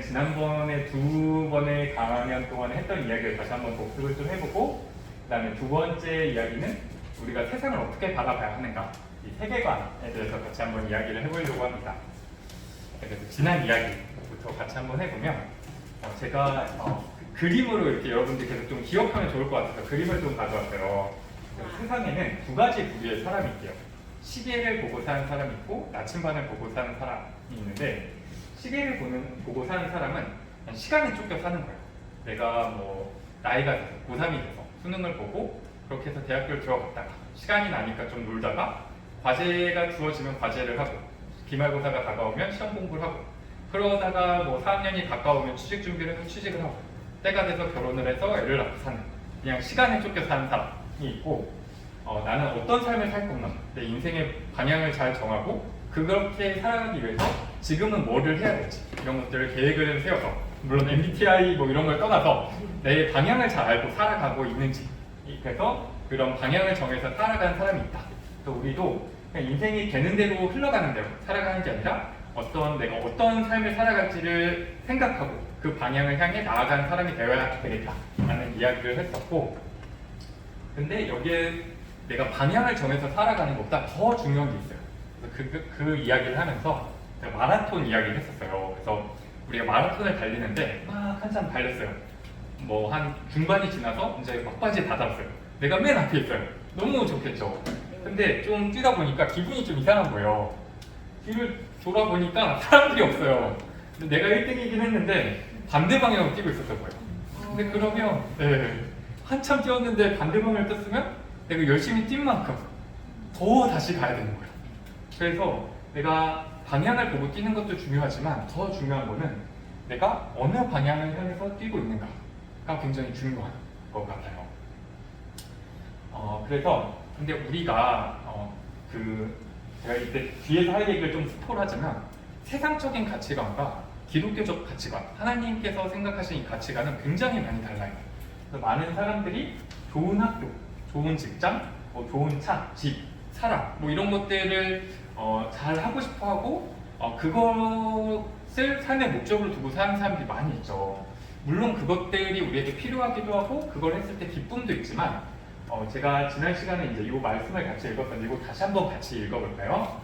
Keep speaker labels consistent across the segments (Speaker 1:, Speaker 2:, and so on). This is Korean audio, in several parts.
Speaker 1: 지난번에 두 번의 강연 동안 했던 이야기를 다시 한번 복습을 좀 해보고, 그 다음에 두 번째 이야기는 우리가 세상을 어떻게 바라봐야 하는가, 이 세계관에 대해서 같이 한번 이야기를 해보려고 합니다. 그래서 지난 이야기부터 같이 한번 해보면, 제가 그림으로 이렇게 여러분들 계속 좀 기억하면 좋을 것 같아서 그림을 좀 가져왔어요. 세상에는 두 가지 부류의 사람이 있대요. 시계를 보고 사는 사람이 있고 나침반을 보고 사는 사람이 있는데, 시계를 보고 사는 사람은 시간에 쫓겨 사는 거예요. 내가 뭐 나이가 돼서 고3이 돼서 수능을 보고 그렇게 해서 대학교를 들어갔다가 시간이 나니까 좀 놀다가 과제가 주어지면 과제를 하고 기말고사가 다가오면 시험 공부를 하고 그러다가 뭐 4학년이 가까우면 취직 준비를 해서 취직을 하고 때가 돼서 결혼을 해서 애를 낳고 사는, 그냥 시간에 쫓겨 사는 사람이 있고, 나는 어떤 삶을 살 건가, 내 인생의 방향을 잘 정하고 그렇게 살아가기 위해서 지금은 뭐를 해야 될지 이런 것들을 계획을 세워서, 물론 MBTI 뭐 이런 걸 떠나서 내 방향을 잘 알고 살아가고 있는지, 그래서 그런 방향을 정해서 살아가는 사람이 있다. 또 우리도 그냥 인생이 되는 대로 흘러가는 대로 살아가는 게 아니라 내가 어떤 삶을 살아갈지를 생각하고 그 방향을 향해 나아가는 사람이 되어야 되겠다라는 이야기를 했었고, 근데 여기에 내가 방향을 정해서 살아가는 것보다 더 중요한 게 있어요. 그 이야기를 하면서 제가 마라톤 이야기를 했었어요. 그래서 우리가 마라톤을 달리는데 막 한참 달렸어요. 뭐 한 중반이 지나서 이제 막바지에 다 잡았어요. 내가 맨 앞에 있어요. 너무 좋겠죠. 근데 좀 뛰다 보니까 기분이 좀 이상한 거예요. 뒤를 돌아보니까 사람들이 없어요. 근데 내가 1등이긴 했는데 반대 방향으로 뛰고 있었던 거예요. 근데 그러면 한참 뛰었는데 반대 방향을 떴으면 내가 열심히 뛴 만큼 더 다시 가야 되는 거예요. 그래서 내가 방향을 보고 뛰는 것도 중요하지만 더 중요한 거는 내가 어느 방향을 향해서 뛰고 있는가가 굉장히 중요한 것 같아요. 그래서 근데 우리가 제가 이때 뒤에서 할 얘기를 좀 스포를 하자면, 세상적인 가치관과 기독교적 가치관, 하나님께서 생각하시는 이 가치관은 굉장히 많이 달라요. 그래서 많은 사람들이 좋은 학교, 좋은 직장, 뭐 좋은 차, 집, 사람, 뭐 이런 것들을 잘 하고 싶어 하고 그것을 삶의 목적으로 두고 사는 사람들이 많이 있죠. 물론 그것들이 우리에게 필요하기도 하고 그걸 했을 때 기쁨도 있지만, 제가 지난 시간에 이제 이 말씀을 같이 읽었는데 이거 다시 한번 같이 읽어볼까요?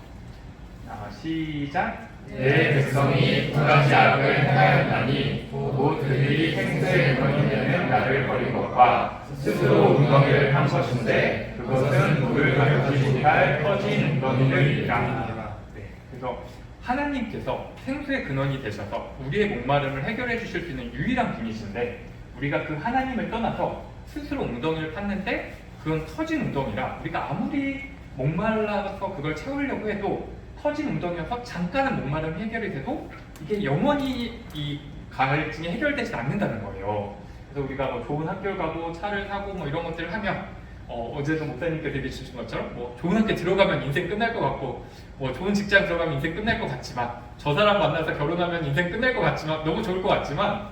Speaker 1: 시작.
Speaker 2: 내 백성이 두 가지 악을 행하였나니 곧 그들이 생수의 근원이 되는 나를 버린 것과 스스로 웅덩이를 한 것인데 그것은 물을 가려지 못할 터진 웅덩이들이라.
Speaker 1: 그래서 하나님께서 생수의 근원이 되셔서 우리의 목마름을 해결해 주실 수 있는 유일한 분이신데, 우리가 그 하나님을 떠나서 스스로 웅덩이를 팠는데 그건 터진 웅덩이라 우리가 아무리 목말라서 그걸 채우려고 해도 터진 웅덩이여서 잠깐은 목마름 해결이 돼도 이게 영원히 이 갈증이 해결되지 않는다는 거예요. 그래서 우리가 뭐 좋은 학교를 가고 차를 사고 뭐 이런 것들을 하면 어제도 목사님께서 얘기해 주신 것처럼 뭐 좋은 학교 들어가면 인생 끝날 것 같고 뭐 좋은 직장 들어가면 인생 끝날 것 같지만, 저 사람 만나서 결혼하면 인생 끝날 것 같지만, 너무 좋을 것 같지만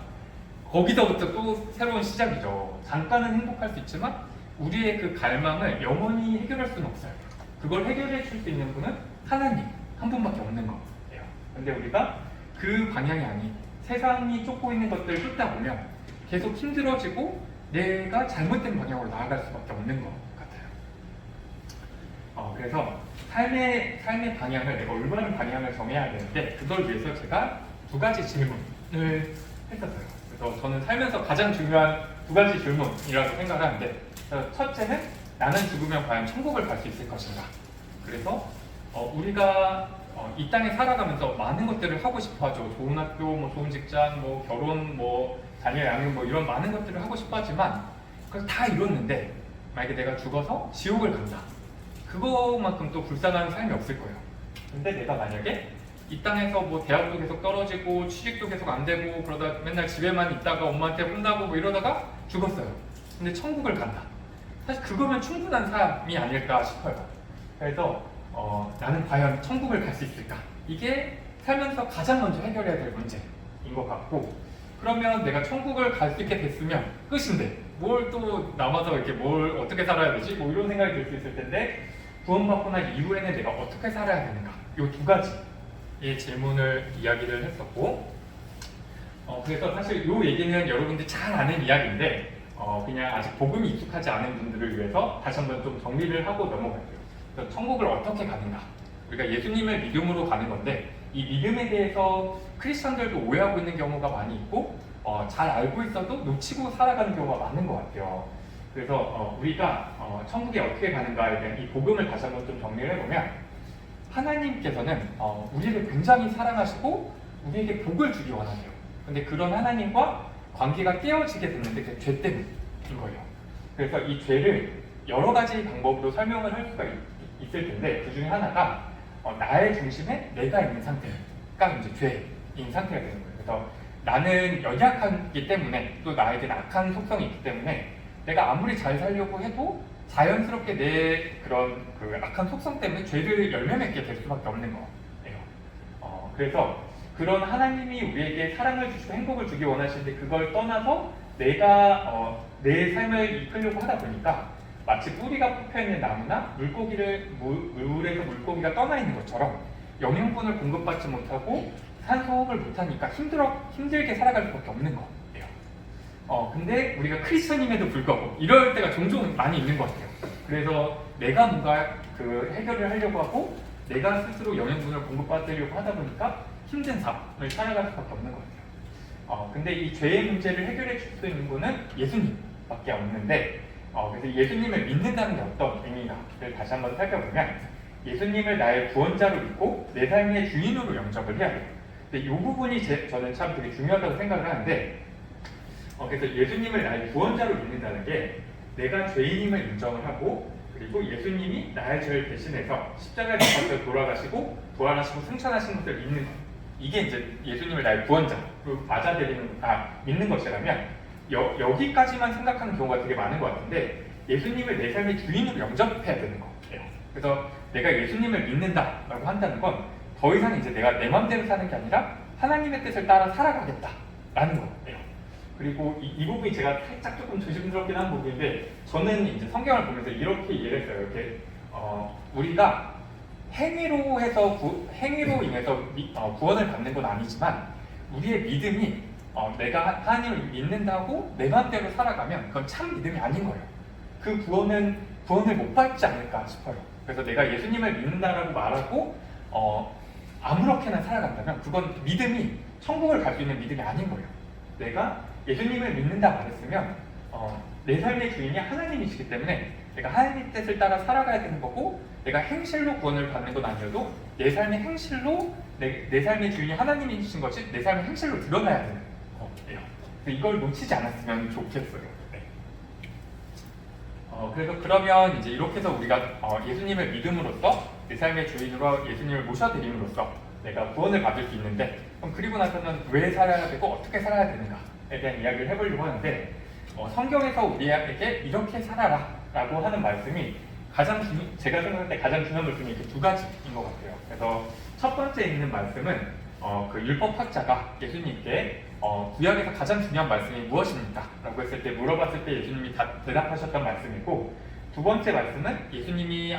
Speaker 1: 거기서부터 또 새로운 시작이죠. 잠깐은 행복할 수 있지만 우리의 그 갈망을 영원히 해결할 수는 없어요. 그걸 해결해 줄 수 있는 분은 하나님 한 분밖에 없는 거예요. 근데 우리가 그 방향이 아닌 세상이 쫓고 있는 것들을 쫓다 보면 계속 힘들어지고 내가 잘못된 방향으로 나아갈 수밖에 없는 것 같아요. 그래서 삶의 방향을, 내가 올바른 방향을 정해야 되는데 그걸 위해서 제가 두 가지 질문을 했었어요. 그래서 저는 살면서 가장 중요한 두 가지 질문이라고 생각을 하는데, 첫째는 나는 죽으면 과연 천국을 갈 수 있을 것인가. 그래서 우리가 이 땅에 살아가면서 많은 것들을 하고 싶어 하죠. 좋은 학교, 뭐 좋은 직장, 뭐 결혼, 뭐 자녀 양육, 뭐 이런 많은 것들을 하고 싶어 하지만 그걸 다 이뤘는데 만약에 내가 죽어서 지옥을 간다. 그거만큼 또 불쌍한 삶이 없을 거예요. 근데 내가 만약에 이 땅에서 뭐 대학도 계속 떨어지고 취직도 계속 안 되고 그러다 맨날 집에만 있다가 엄마한테 혼나고 뭐 이러다가 죽었어요. 근데 천국을 간다. 사실 그거면 충분한 삶이 아닐까 싶어요. 그래서 나는 과연 천국을 갈 수 있을까? 이게 살면서 가장 먼저 해결해야 될 문제인 것 같고, 그러면 내가 천국을 갈 수 있게 됐으면 끝인데 뭘 또 남아서 이렇게 뭘 어떻게 살아야 되지? 뭐 이런 생각이 들 수 있을 텐데, 구원받고 난 이후에는 내가 어떻게 살아야 되는가? 이 두 가지의 질문을 이야기를 했었고, 그래서 사실 이 얘기는 여러분들이 잘 아는 이야기인데 그냥 아직 복음이 익숙하지 않은 분들을 위해서 다시 한번 좀 정리를 하고 넘어갈게요. 그래서 천국을 어떻게 가는가? 우리가 예수님을 믿음으로 가는 건데 이 믿음에 대해서 크리스천들도 오해하고 있는 경우가 많이 있고 잘 알고 있어도 놓치고 살아가는 경우가 많은 것 같아요. 그래서 우리가 천국에 어떻게 가는가에 대한 이 복음을 다시 한번 좀 정리를 해보면 하나님께서는 우리를 굉장히 사랑하시고 우리에게 복을 주기 원하세요. 근데 그런 하나님과 관계가 깨어지게 됐는데 그게 죄 때문인 거예요. 그래서 이 죄를 여러 가지 방법으로 설명을 할 수가 있을 텐데 그 중에 하나가 나의 중심에 내가 있는 상태가 이제 죄인 상태가 되는 거예요. 그래서 나는 연약하기 때문에 또 나에게는 악한 속성이 있기 때문에 내가 아무리 잘 살려고 해도 자연스럽게 내 그런 그 악한 속성 때문에 죄를 열매맺게 될 수밖에 없는 거예요. 그래서 그런 하나님이 우리에게 사랑을 주시고 행복을 주기 원하시는데 그걸 떠나서 내가 내 삶을 이끌려고 하다 보니까 마치 뿌리가 뽑혀있는 나무나 물에서 물고기가 떠나 있는 것처럼 영양분을 공급받지 못하고 산소호흡을 못하니까 힘들게 살아갈 수밖에 없는 거예요. 근데 우리가 크리스천임에도 불구하고 이럴 때가 종종 많이 있는 것 같아요. 그래서 내가 뭔가 그 해결을 하려고 하고 내가 스스로 영양분을 공급받으려고 하다 보니까 힘든 삶을 살아갈 수밖에 없는 것 같아요. 근데 이 죄의 문제를 해결해 줄 수 있는 분은 예수님밖에 없는데 그래서 예수님을 믿는다는 게 어떤 의미인가를 다시 한번 살펴보면 예수님을 나의 구원자로 믿고 내 삶의 주인으로 영접을 해야 돼요. 근데 이 부분이 저는 참 되게 중요하다고 생각을 하는데 그래서 예수님을 나의 구원자로 믿는다는 게 내가 죄인임을 인정을 하고 그리고 예수님이 나의 죄를 대신해서 십자가에 못 박혀 돌아가시고 부활하시고 승천하신 것을 믿는 것. 이게 이제 예수님을 나의 구원자로 믿는 것이라면 여기까지만 생각하는 경우가 되게 많은 것 같은데 예수님을 내 삶의 주인으로 영접해야 되는 거예요. 그래서 내가 예수님을 믿는다라고 한다는 건 더 이상 이제 내가 내 맘대로 사는 게 아니라 하나님의 뜻을 따라 살아가겠다라는 거예요. 그리고 이 부분이 제가 살짝 조금 조심스럽긴 한 부분인데 저는 이제 성경을 보면서 이렇게 이해를 했어요. 이렇게 우리가 행위로 인해서 구원을 받는 건 아니지만 우리의 믿음이 내가 하나님을 믿는다고 내 맘대로 살아가면 그건 참 믿음이 아닌 거예요. 그 구원을 못 받지 않을까 싶어요. 그래서 내가 예수님을 믿는다라고 말하고 아무렇게나 살아간다면 그건 믿음이 천국을 갈 수 있는 믿음이 아닌 거예요. 내가 예수님을 믿는다 말했으면 내 삶의 주인이 하나님이시기 때문에 내가 하나님 뜻을 따라 살아가야 되는 거고 내가 행실로 구원을 받는 건 아니어도 내 삶의 행실로 내 삶의 주인이 하나님이신 것이 내 삶의 행실로 드러나야 되는 거예요. 이걸 놓치지 않았으면 좋겠어요. 네. 그래서 그러면 이제 이렇게 해서 우리가 예수님을 믿음으로써 내 삶의 주인으로 예수님을 모셔드림으로써 내가 구원을 받을 수 있는데 그럼 그리고 나서는 왜 살아야 되고 어떻게 살아야 되는가에 대한 이야기를 해보려고 하는데 성경에서 우리에게 이렇게 살아라 라고 하는 말씀이 제가 생각할 때 가장 중요한 말씀이 이렇게 두 가지인 것 같아요. 그래서 첫 번째 있는 말씀은 그 율법학자가 예수님께 구약에서 가장 중요한 말씀이 무엇입니까? 라고 했을 때 물어봤을 때 예수님이 대답하셨던 말씀이고 두 번째 말씀은 예수님이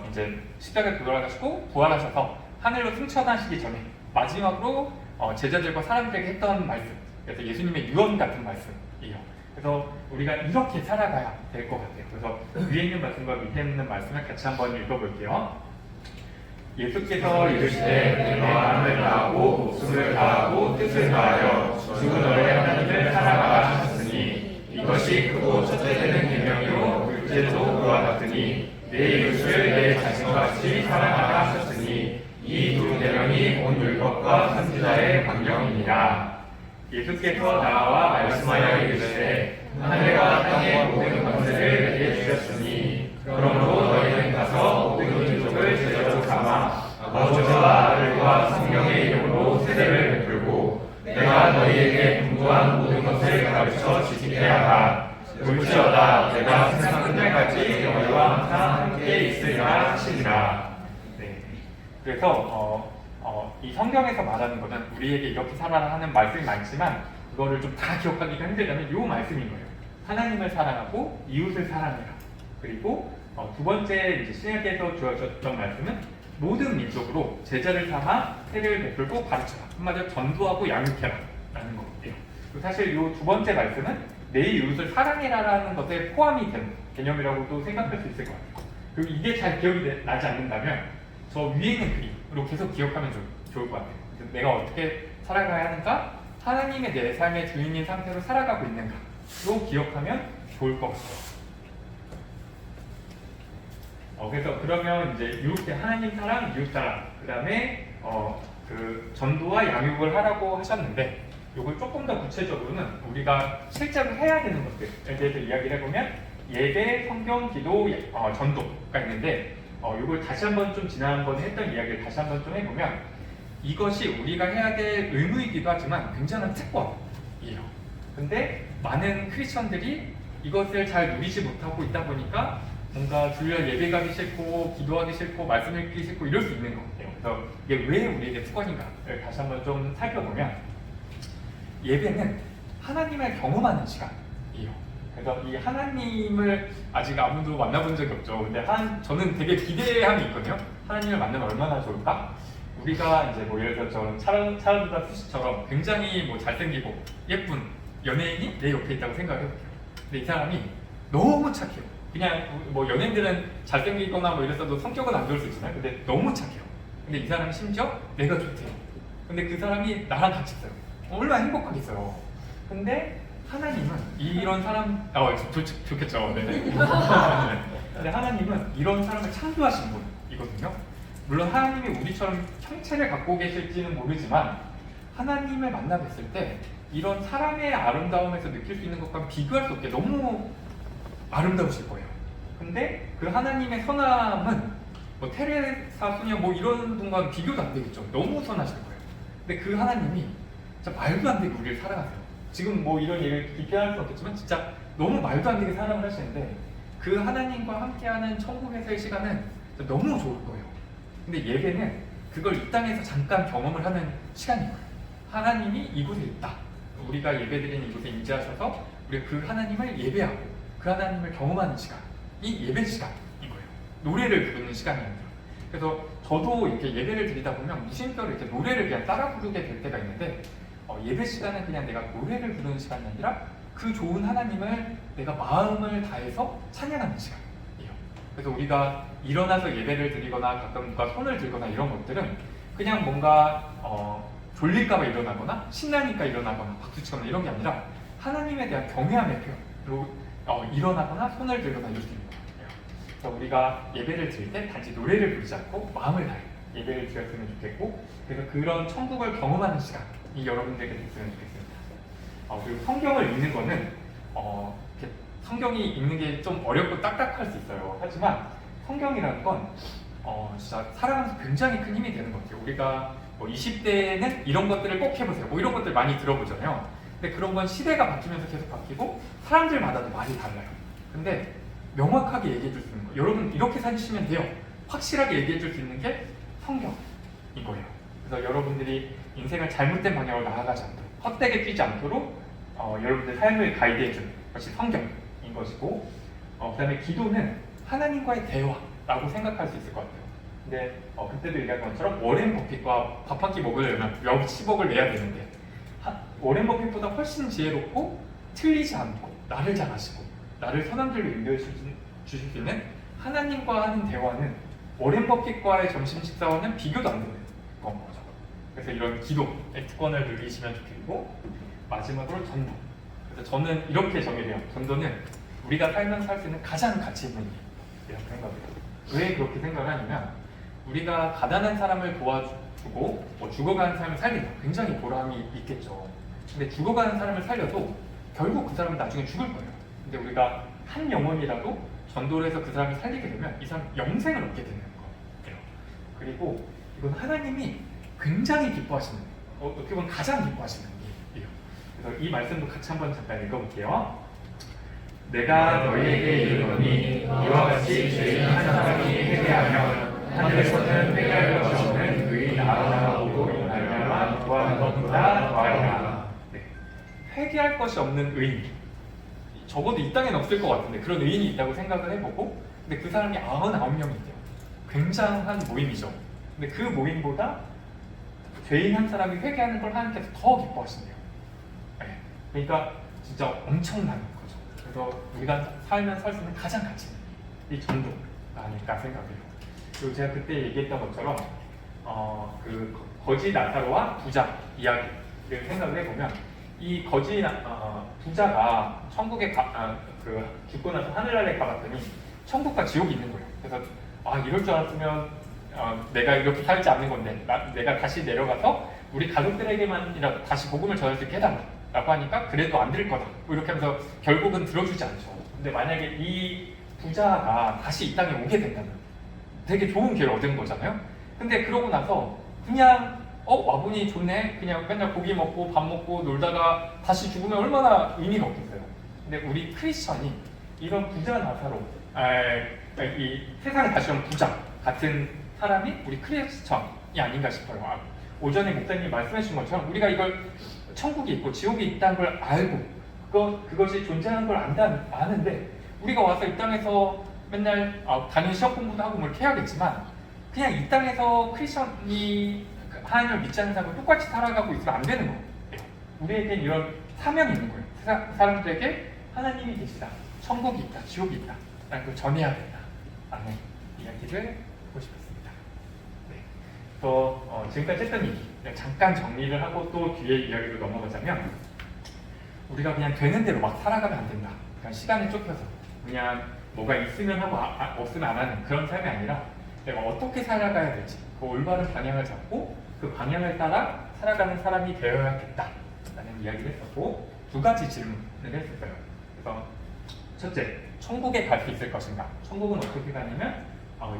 Speaker 1: 이제 십자가에 돌아가시고 부활하셔서 하늘로 승천하시기 전에 마지막으로 제자들과 사람들에게 했던 말씀. 그래서 예수님의 유언 같은 말씀이에요. 그래서 우리가 이렇게 살아가야 될 것 같아요. 그래서 위에 있는 말씀과 밑에 있는 말씀을 같이 한번 읽어볼게요. 예수께서 이르시되 너와 하늘을 다하고 목숨을 다하고 뜻을 다하여 주 너의 하나님을 사랑하라 하셨으니 이것이 크고 첫째 되는 계명이요 둘째도 그와 같으니 내 이웃을 내 자신과 같이 사랑하라 하셨으니 이 두 계명이 온 율법과 선지자의 강령이니라. 예수께서 나와 말씀하여 이르시되 하늘과 땅의 모든 권세를 내게 주셨으니 그러므로 너희는 가서 모든 민족을 제자로 삼아 아버지와 아들과 성령의 이름으로 세례를 베풀고 내가 너희에게 분부한 모든 것을 가르쳐 지키게 하라. 볼지어다 내가 세상 끝날까지 너희와 항상 함께 있으리라 하시니라. 네. 그래서 이 성경에서 말하는 것은 우리에게 이렇게 살아라 하는 말씀이 많지만 그거를 좀 다 기억하기가 힘들다면 이 말씀인 거예요. 하나님을 사랑하고 이웃을 사랑해라. 그리고 두 번째 이제 신약에서 주어졌던 말씀은 모든 민족으로 제자를 삼아 세례를 베풀고 가르쳐라. 한마디로 전도하고 양육해라 라는 거예요. 사실 이 두 번째 말씀은 내 이웃을 사랑해라라는 것에 포함이 된 개념이라고도 생각할 수 있을 것 같아요. 그리고 이게 잘 기억이 나지 않는다면 저 위에 있는 그림으로 계속 기억하면 좋을 것 같아요. 그래서 내가 어떻게 살아가야 하는가? 하나님의 내 삶의 주인인 상태로 살아가고 있는가로 기억하면 좋을 것 같아요. 그래서 그러면 이제 이렇게 하나님 사랑, 이웃 사랑, 그 다음에 그 전도와 양육을 하라고 하셨는데, 이걸 조금 더 구체적으로는 우리가 실제로 해야 되는 것들에 대해서 이야기를 해보면 예배, 성경, 기도, 전도가 있는데, 이걸 다시 한번 좀 지난번에 했던 이야기를 다시 한번 좀 해보면 이것이 우리가 해야 될 의무이기도 하지만 굉장한 특권이에요. 근데 많은 크리스천들이 이것을 잘 누리지 못하고 있다 보니까 뭔가 주일 예배 가기 싫고 기도하기 싫고 말씀 읽기 싫고 이럴 수 있는 것 같아요. 그래서 이게 왜 우리에게 특권인가를 다시 한번 좀 살펴보면 예배는 하나님을 경험하는 시간이에요. 그래서 이 하나님을 아직 아무도 만나본 적이 없죠. 근데 저는 되게 기대함이 있거든요. 하나님을 만나면 얼마나 좋을까? 우리가 이제 뭐 예를 들어서 차은우다 수시처럼 굉장히 뭐 잘생기고 예쁜 연예인이 내 옆에 있다고 생각을 해볼게요. 근데 이 사람이 너무 착해요. 그냥 뭐 연예인들은 잘생기거나 뭐 이랬어도 성격은 안 좋을 수 있잖아요. 근데 너무 착해요. 근데 이 사람이 심지어 내가 좋대요. 근데 그 사람이 나랑 같이 있어요. 얼마나 행복하겠어요. 근데 하나님은 이런 사람, 좋겠죠. 네. 근데 하나님은 이런 사람을 창조하신 분이거든요. 물론 하나님이 우리처럼 형체를 갖고 계실지는 모르지만 하나님을 만나 뵀을 때 이런 사람의 아름다움에서 느낄 수 있는 것과 비교할 수 없게 너무 아름다우실 거예요. 근데 그 하나님의 선함은 뭐 테레사 수녀 뭐 이런 분과는 비교도 안 되겠죠. 너무 선하실 거예요. 근데 그 하나님이 진짜 말도 안 되게 우리를 사랑하세요. 지금 뭐 이런 얘기를 깊게 할 수 없겠지만 진짜 너무 말도 안 되게 사랑을 하시는데 그 하나님과 함께하는 천국에서의 시간은 진짜 너무 좋을 거예요. 근데 예배는 그걸 이 땅에서 잠깐 경험을 하는 시간인 거예요. 하나님이 이곳에 있다. 우리가 예배드리는 이곳에 임재하셔서 우리가 그 하나님을 예배하고 그 하나님을 경험하는 시간이 예배 시간인 거예요. 노래를 부르는 시간이 아니라. 그래서 저도 이렇게 예배를 드리다 보면 무심결에 이렇게 노래를 그냥 따라 부르게 될 때가 있는데 예배 시간은 그냥 내가 노래를 부르는 시간이 아니라 그 좋은 하나님을 내가 마음을 다해서 찬양하는 시간이에요. 그래서 우리가 일어나서 예배를 드리거나 가끔 누가 손을 들거나 이런 것들은 그냥 뭔가 졸릴까봐 일어나거나 신나니까 일어나거나 박수치거나 이런 게 아니라 하나님에 대한 경외함의 표현으로 일어나거나 손을 들거나 이럴 수 있는 거예요. 그래서 우리가 예배를 드릴 때 단지 노래를 부르지 않고 마음을 다해 예배를 드렸으면 좋겠고, 그래서 그런 천국을 경험하는 시간이 여러분들에게 됐으면 좋겠습니다. 그리고 성경을 읽는 거는 이렇게 성경이 읽는 게 좀 어렵고 딱딱할 수 있어요. 하지만 성경이라는 건 진짜 살아가면서 굉장히 큰 힘이 되는 것 같아요. 우리가 뭐 20대에는 이런 것들을 꼭 해보세요. 뭐 이런 것들 많이 들어보잖아요. 근데 그런 건 시대가 바뀌면서 계속 바뀌고 사람들마다도 말이 달라요. 근데 명확하게 얘기해 줄 수 있는 거, 여러분 이렇게 사시면 돼요. 확실하게 얘기해 줄 수 있는 게 성경인 거예요. 그래서 여러분들이 인생을 잘못된 방향으로 나아가지 않도록, 헛되게 뛰지 않도록 여러분들 삶을 가이드해 주는 것이 성경인 것이고, 그 다음에 기도는 하나님과의 대화라고 생각할 수 있을 것 같아요. 근데 그때도 얘기한 것처럼 워렌 버핏과 밥 한 끼 먹으려면 몇십억을 내야 되는데 워렌 버핏보다 훨씬 지혜롭고 틀리지 않고 나를 잘 아시고 나를 선한 길로 인도해 주실 수 있는 하나님과 하는 대화는 워렌 버핏과의 점심 식사와는 비교도 안 되는 건 거죠. 그래서 이런 기도의 특권을 누리시면 좋겠고, 마지막으로 전도. 그래서 저는 이렇게 정의해요. 전도는 우리가 살면서 할 수 있는 가장 가치 있는 일이라고 생각해요. 왜 그렇게 생각을 하냐면 우리가 가난한 사람을 도와주고 뭐 죽어가는 사람을 살린다. 굉장히 보람이 있겠죠. 근데 죽어가는 사람을 살려도 결국 그 사람은 나중에 죽을 거예요. 근데 우리가 한 영혼이라도 전도를 해서 그 사람을 살리게 되면 이 사람 영생을 얻게 되는 거예요. 그리고 이건 하나님이 굉장히 기뻐하시는, 어떻게 보면 가장 기뻐하시는 일이에요. 그래서 이 말씀도 같이 한번 잠깐 읽어볼게요. 내가 너희에게 이르노니 이와 같이 죄인 한 사람이 회개하면 하늘에서는 회개할 것이 없는 그의 나아가고 말미암아 구하는 것보다 더하리라. 회개할 것이 없는 의인, 적어도 이 땅에는 없을 것 같은데 그런 의인이 있다고 생각을 해보고, 근데 그 사람이 99명이 있대요. 굉장한 모임이죠. 근데 그 모임보다 죄인 한 사람이 회개하는 걸 하나님께서 더 기뻐하신대요. 네. 그러니까 진짜 엄청난 거죠. 그래서 우리가 살면 살 수 있는 가장 가치 있는 이 정도가 아닐까 생각해요. 그리고 제가 그때 얘기했던 것처럼 그 거지 나사로와 부자 이야기를 생각을 해보면 이 부자가 천국에 죽고 나서 하늘나라에 가봤더니 천국과 지옥이 있는 거예요. 그래서 이럴 줄 알았으면 내가 이렇게 살지 않는 건데 내가 다시 내려가서 우리 가족들에게만이라도 다시 복음을 전할 수 있게 해달라 라고 하니까 그래도 안 될 거다 뭐 이렇게 하면서 결국은 들어주지 않죠. 근데 만약에 이 부자가 다시 이 땅에 오게 된다면 되게 좋은 기회를 얻은 거잖아요. 근데 그러고 나서 그냥 와보니 좋네, 그냥 맨날 고기 먹고 밥 먹고 놀다가 다시 죽으면 얼마나 의미가 없겠어요. 근데 우리 크리스천이 이런 부자 나사로 이 세상에 다시 온 부자 같은 사람이 우리 크리스천이 아닌가 싶어요. 오전에 목사님이 말씀해 주신 것처럼 우리가 이걸 천국이 있고 지옥이 있다는 걸 알고 그것이 존재하는 걸 아는데 우리가 와서 이 땅에서 맨날 당연히 시험 공부도 하고 뭘 해야겠지만 그냥 이 땅에서 크리스천이 하나님을 믿지 않는 사람과 똑같이 살아가고 있으면 안 되는 거예요. 우리에겐 이런 사명이 있는 거예요. 세상 사람들에게 하나님이 계시다, 천국이 있다, 지옥이 있다 라는 걸 전해야 된다 라는 이야기를 하고 싶었습니다. 네. 또 지금까지 했던 얘기 잠깐 정리를 하고 또 뒤에 이야기로 넘어가자면 우리가 그냥 되는 대로 막 살아가면 안 된다. 그냥 시간에 쫓겨서 그냥 뭐가 있으면 하고 없으면 안 하는 그런 삶이 아니라 내가 어떻게 살아가야 될지 그 올바른 방향을 잡고 그 방향을 따라 살아가는 사람이 되어야겠다라는 이야기를 했었고 두 가지 질문을 했었어요. 그래서 첫째, 천국에 갈 수 있을 것인가? 천국은 어떻게 가냐면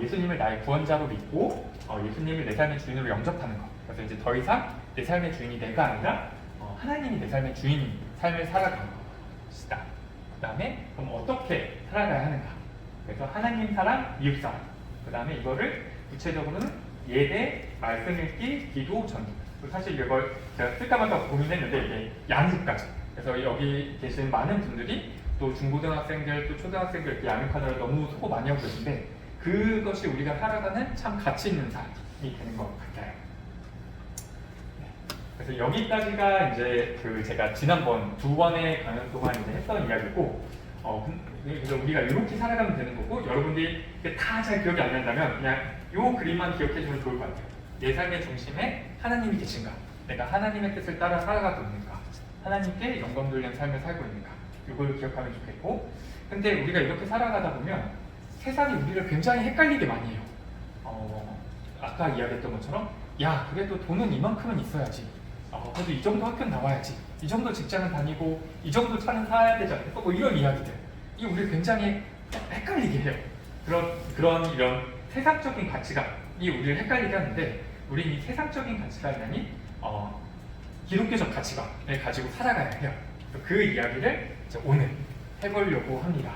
Speaker 1: 예수님을 나의 구원자로 믿고 예수님을 내 삶의 주인으로 영접하는 것. 그래서 이제 더 이상 내 삶의 주인이 내가 아니라 하나님이 내 삶의 주인인 삶을 살아가는 것이다. 그 다음에 그럼 어떻게 살아가야 하는가? 그래서 하나님 사랑, 이웃 사랑. 그 다음에 이거를 구체적으로는 예배, 말씀 읽기, 기도, 전도. 사실 이걸 제가 쓸까 말까 고민했는데 이게 양육까지. 그래서 여기 계신 많은 분들이 또 중고등학생들, 또 초등학생들 이렇게 양육하느라 너무 수고 많이 하고 계신데 그것이 우리가 살아가는 참 가치 있는 삶이 되는 것 같아요. 네. 그래서 여기까지가 이제 제가 지난번 두 번의 강연 동안 이제 했던 이야기고, 그래서 우리가 이렇게 살아가면 되는 거고, 여러분들이 다 잘 기억이 안 난다면 그냥 이 그림만 기억해 주면 좋을 것 같아요. 내 삶의 중심에 하나님이 계신가? 내가 하나님의 뜻을 따라 살아가고 있는가? 하나님께 영광 돌리는 삶을 살고 있는가? 이걸 기억하면 좋겠고, 근데 우리가 이렇게 살아가다 보면 세상이 우리를 굉장히 헷갈리게 많이 해요. 아까 이야기했던 것처럼 야 그래도 돈은 이만큼은 있어야지, 그래도 이 정도 학교 나와야지, 이 정도 직장을 다니고 이 정도 차는 사야 되지 않겠어? 뭐 이런 이야기들, 이 우리를 굉장히 헷갈리게 해요. 이런 세상적인 가치관이 우리를 헷갈리게 하는데 우리는 이 세상적인 가치관이 아닌 기독교적 가치관을 가지고 살아가야 해요. 그 이야기를 이제 오늘 해보려고 합니다.